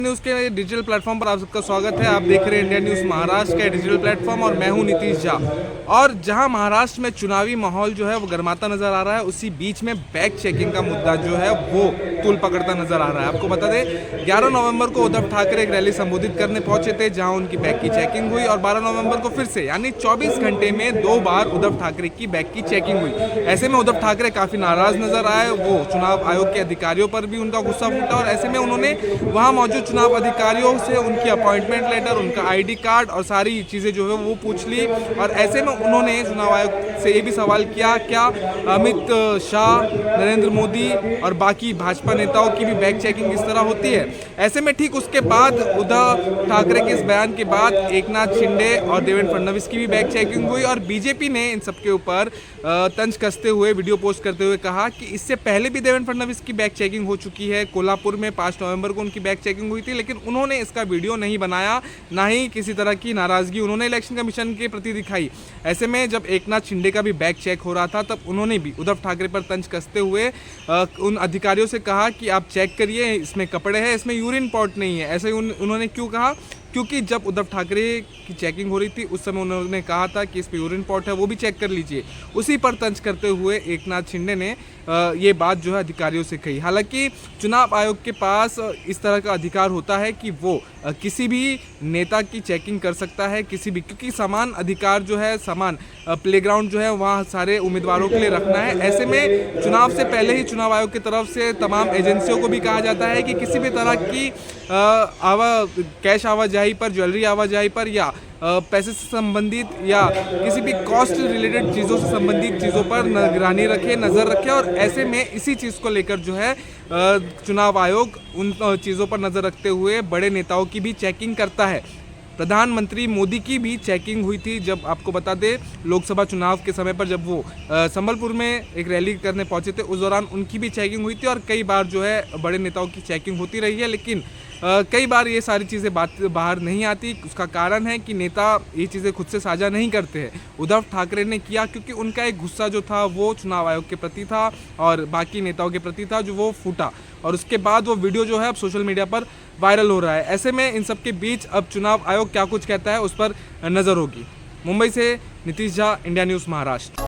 News के digital platform पर आप सबका स्वागत है। आप देख रहे हैं इंडिया न्यूज़ महाराष्ट्र का डिजिटल प्लेटफॉर्म और मैं हूं नीतीश झा। और जहां महाराष्ट्र में चुनावी माहौल जो है वो गर्माता नजर आ रहा है, उसी बीच में बैग चेकिंग का मुद्दा जो है वो तूल पकड़ता नजर आ रहा है। आपको बता दें 11 नवंबर को उद्धव ठाकरे एक रैली संबोधित करने पहुंचे थे, जहां उनकी बैग की चेकिंग हुई और 12 नवंबर को फिर से यानी 24 घंटे में 2 बार उद्धव ठाकरे की बैग की चेकिंग हुई। ऐसे में उद्धव ठाकरे काफी नाराज नजर आए। वो चुनाव आयोग के अधिकारियों पर भी उनका गुस्सा फूटा और ऐसे में उन्होंने वहां मौजूद चुनाव अधिकारियों से उनकी अपॉइंटमेंट लेटर, उनका आईडी कार्ड और सारी चीज़ें जो है वो पूछ ली। और ऐसे में उन्होंने चुनाव आयोग से ये भी सवाल किया, क्या अमित शाह, नरेंद्र मोदी और बाकी भाजपा नेताओं की भी बैग चेकिंग इस तरह होती है। ऐसे में ठीक उसके बाद उद्धव ठाकरे के इस बयान के बाद एकनाथ शिंदे और देवेंद्र फडणवीस की भी बैग चेकिंग हुई और बीजेपी ने इन सबके ऊपर तंज कसते हुए वीडियो पोस्ट करते हुए कहा कि इससे पहले भी देवेंद्र फडणवीस की बैग चेकिंग हो चुकी है। कोल्हापुर में 5 नवंबर को उनकी बैग चेकिंग हुई थी, लेकिन उन्होंने इसका वीडियो नहीं बनाया, ना ही किसी तरह की नाराजगी उन्होंने इलेक्शन कमीशन के प्रति दिखाई। ऐसे में जब एकनाथ शिंदे का भी बैग चेक हो रहा था, तब उन्होंने भी उद्धव ठाकरे पर तंज कसते हुए उन अधिकारियों से कहा कि आप चेक करिए, इसमें कपड़े हैं, इसमें यूरिन पॉट नहीं है। ऐसे उन्होंने क्यों कहा? क्योंकि जब उद्धव ठाकरे की चेकिंग हो रही थी उस समय उन्होंने कहा था कि इस पे यूरिन पॉट है, वो भी चेक कर लीजिए। उसी पर तंज करते हुए एकनाथ शिंदे ने ये बात जो है अधिकारियों से कही। हालांकि चुनाव आयोग के पास इस तरह का अधिकार होता है कि वो किसी भी नेता की चेकिंग कर सकता है, किसी भी, क्योंकि समान अधिकार जो है, समान प्लेग्राउंड जो है वहाँ सारे उम्मीदवारों के लिए रखना है। ऐसे में चुनाव से पहले ही चुनाव आयोग की तरफ से तमाम एजेंसियों को भी कहा जाता है कि किसी भी तरह की कैश आवाजाही पर, ज्वेलरी आवाजाही पर या पैसे से संबंधित या किसी भी कॉस्ट रिलेटेड चीज़ों से संबंधित चीज़ों पर निगरानी रखे, नज़र रखे। और ऐसे में इसी चीज़ को लेकर जो है चुनाव आयोग उन चीज़ों पर नज़र रखते हुए बड़े नेताओं की भी चेकिंग करता है। प्रधानमंत्री मोदी की भी चेकिंग हुई थी, जब आपको बता दें लोकसभा चुनाव के समय पर जब वो संबलपुर में एक रैली करने पहुंचे थे, उस दौरान उनकी भी चेकिंग हुई थी। और कई बार जो है बड़े नेताओं की चेकिंग होती रही है, लेकिन कई बार ये सारी चीज़ें बाहर नहीं आती। उसका कारण है कि नेता ये चीज़ें खुद से साझा नहीं करते हैं। उद्धव ठाकरे ने किया क्योंकि उनका एक गुस्सा जो था वो चुनाव आयोग के प्रति था और बाकी नेताओं के प्रति था, जो वो फूटा। और उसके बाद वो वीडियो जो है अब सोशल मीडिया पर वायरल हो रहा है। ऐसे में इन सब के बीच अब चुनाव आयोग क्या कुछ कहता है उस पर नज़र होगी। मुंबई से नीतीश झा, इंडिया न्यूज़ महाराष्ट्र।